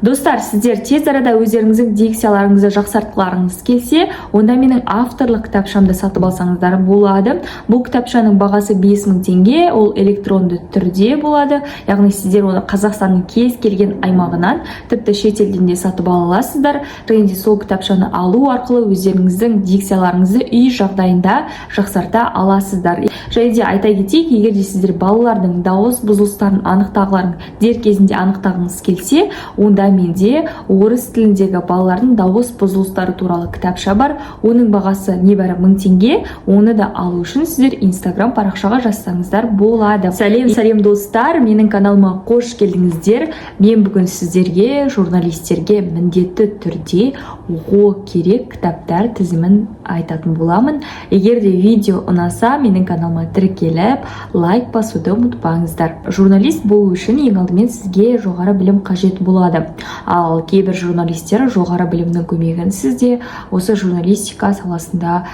Достар, сіздер тез арада өздеріңіздің дикцияларыңызды жақсартқыларыңыз келсе, онда менің авторлық кітапшамды сатып алсаңыздар болады. Бұл кітапшаның бағасы 5000 теңге, ол электронды түрде болады. Яғни сіздер оны Қазақстанның кез келген аймағынан, тіпті шетелден де сатып ала аласыздар. Және де сол кітапшаны алу арқылы өздеріңіздің дикцияларыңызды үй жағдайында жақсарта аласыздар. Және де айта кетейік, егер де сіздер балалардың дауыс бұзылыстарын анықтағыларын дер кезінде анықтағыңыз келсе, онда менде орыс тіліндегі балалардың дауыс бұзылыстары туралы кітапша бар. Оның бағасы небәрі 1000 теңге. Оны да алу үшін сіздер Instagram парақшаға жазсаңыздар болады. Сәлем достар, менің каналыма қош келдіңіздер. Мен бүгін сіздерге, журналистерге міндетті түрде оқу керек кітаптар тізімін айтатын боламын. Егер де видео ұнаса, менің каналыма тіркеліп, лайк басуды ұмытпаңыздар. Журналист болу үшін ең алдымен сізге жоғары білім қажет болады. Ал кейбір журналистер жоғары білімнің көмегінсіз де осы журналистика саласында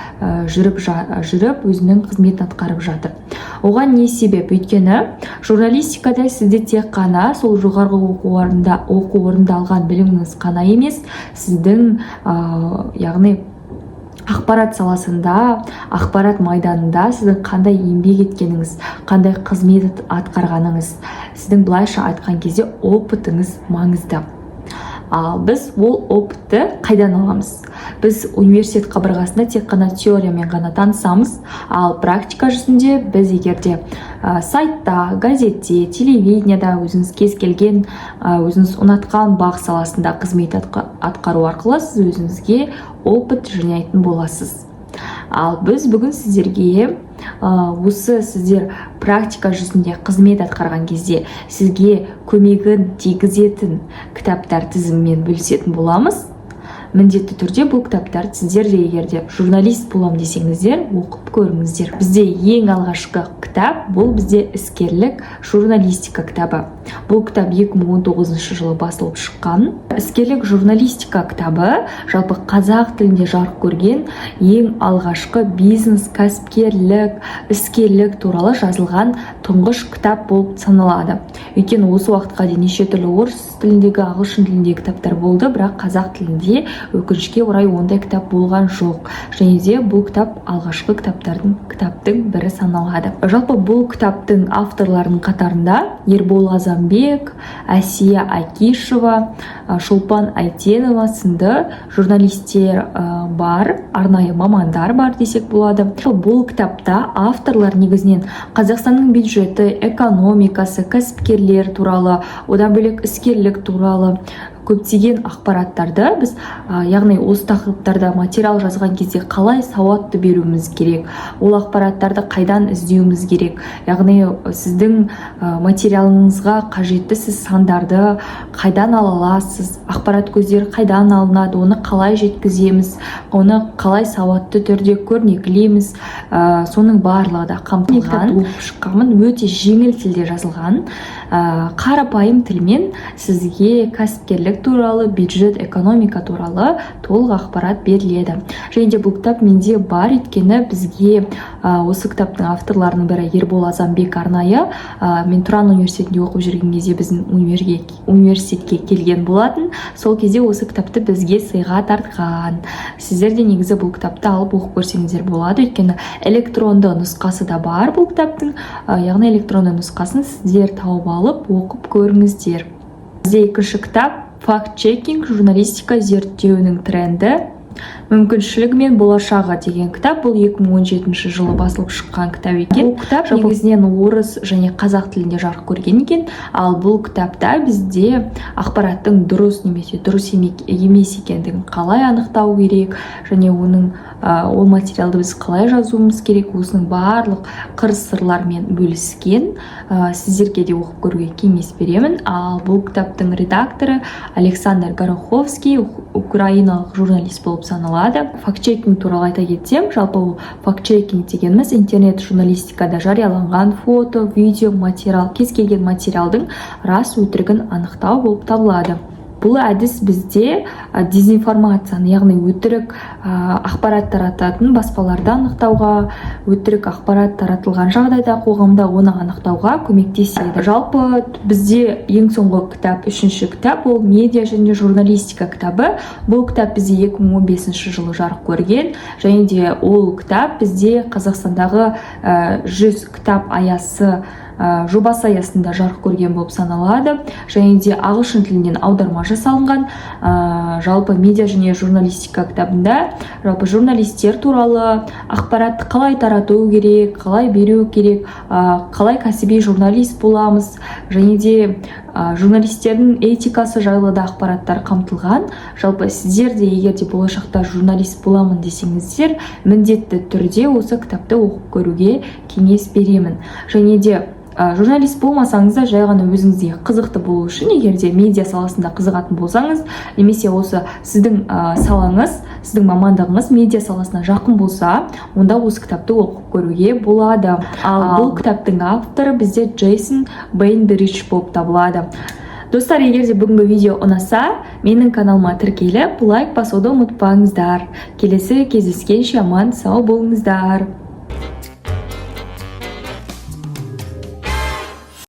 жүріп өзінің қызметін атқарып жатыр. Оған не себеп? Өйткені журналистикада сізде тек қана сол жоғарғы оқу орнында алған біліміңіз қана емес, сіздің яғни ақпарат саласында, ақпарат майданында сіздің қандай еңбек еткеніңіз, қандай қызмет атқарғаныңыз, сіздің былайша айтқан кезде опытыңыз маңызды. Ал біз ол опытты қайдан аламыз? Біз университет қабырғасында тек қана теориямен ғана танысамыз, ал практика жүзінде біз егерде сайтта, газетте, телевидениеда өзіңіз кез келген өзіңіз ұнатқан бақ саласында қызмет атқару арқылы сіз өзіңізге опыт жинайтын боласыз. Ал біз бүгін сіздерге осы сіздер практика жүзінде қызмет атқарған кезде сізге көмегін тигізетін кітаптар тізімімен бөлісетін боламыз. Міндетті түрде бұл кітаптар сіздер де егерде журналист болам десеңіздер, оқып көріңіздер. Бізде ең алғашқы кітап бұл бізде іскерлік журналистика кітабы. Бұл кітап 2019 жылы басылып шыққан. Іскерлік журналистика кітабы жалпы қазақ тілінде жарық көрген ең алғашқы бизнес, кәсіпкерлік, іскерлік туралы жазылған тұңғыш кітап болып саналады. Өйткені осы уақытқа дейін неше түрлі орыс тіліндегі, ағылшын тіліндегі кітаптар болды, бірақ қазақ тілінде өкінішке орай ондай кітап болған жоқ. Және де бұл кітап алғашқы кітаптың бірі саналады. Жалпы бұл кітаптың авторларының қатарында Ербол Азамбек, Әсия Акишева, Шолпан Айтенова сынды журналистер бар, арнайы мамандар бар десек болады. Бұл кітапта авторлар негізінен Қазақстанның бюджеті, экономикасы, кәсіпкерлер туралы, одан бөлек іскерлік туралы көптеген ақпараттарды біз, яғни осы тақырыптарда материал жазған кезде қалай сауатты беруіміз керек, ол ақпараттарды қайдан іздеуіміз керек, яғни сіздің материалыңызға қажетті сіз сандарды қайдан ала аласыз, ақпарат көздері қайдан алынады, оны қалай жеткіземіз, оны қалай сауатты түрде көрнекілейміз, соның барлығы да қамтылған. Оқып шыққанмын, өте жеңіл тілде жазылған, қарапайым тілмен сізге кәсіпкерлік туралы, бюджет, экономика туралы толық ақпарат беріледі. Және де бұл кітап менде бар, өйткені бізге осы кітаптың авторларының бірі Ербол Азамбек арнайы мен Тұран университетінде оқып жүрген кезде біздің университетке келген болатын. Сол кезде осы кітапты бізге сыйға тартқан. Сіздер де негізі бұл кітапты алып оқып көрсеңіздер болады, өйткені электронды нұсқасы да бар бұл кітаптың. Яғни электронды нұсқасын сіздер тауып алып оқып көріңіздер. Бізде екінші кітап факт-чекинг журналистика зерттеуінің тренді, мүмкіншілігі мен болашағы деген кітап. Бұл 2017 жылы басылып шыққан кітап екен. Бұл кітап негізінен орыс және қазақ тілінде жарық көрген екен. Ал бұл кітапта бізде ақпараттың дұрыс немесе дұрыс емес екендігін қалай анықтау керек, және ол материалды біз қалай жазуымыз керек, осының барлық қыр-сырлармен бөліскен. Сіздерге де оқып көруге кеңес беремін. Ал бұл кітаптың редакторы Александр Гороховский, украиналық журналист болып саналады. Факт-чекинг туралы айта кетсем, жалпы факт-чекинг дегеніміз интернет журналистикада жарияланған фото, видео, материал, кез келген материалдың рас өтірігін анықтау болып табылады. бұл әдіс бізде дезинформацияны, яғни өтірік ақпарат тарататын баспаларды анықтауға, өтірік ақпарат таратылған жағдайда қоғамда оны анықтауға көмектеседі. Жалпы бізде ең соңғы кітап, үшінші кітап, ол медиа және журналистика кітабы. Бұл кітап бізде 2015 жылы жарық көрген, және де ол кітап бізде Қазақстандағы 100 кітап аясы жобасы аясында жарық көрген болып саналады, және де ағылшын тілінен аударма жасалынған. Жалпы медиа және журналистика кітабында жалпы журналистер туралы ақпаратты қалай тарату керек, қалай беру керек, қалай кәсіби журналист боламыз, және де журналистердің этикасы жайлы да ақпараттар қамтылған. Жалпы сіздер де егер де болашақта журналист боламын десеңіздер, міндетті түрде осы кітапты оқып көруге кеңес беремін. Және де журналист болмасаңыз да, жай ғана өзіңізге қызықты болу үшін, егер де медиа саласында қызығатын болсаңыз, немесе осы сіздің салаңыз, сіздің мамандығыңыз медиа саласына жақын болса, онда осы кітапты оқып көруге болады. Ал бұл кітаптың авторы бізде Джейсон Бейнбридж болып табылады. Достар, егер де бүгінгі видео ұнаса, менің каналыма тіркеліп, лайк басуды ұмытпаңыздар. Келесі кездескенше аман сау болыңыздар.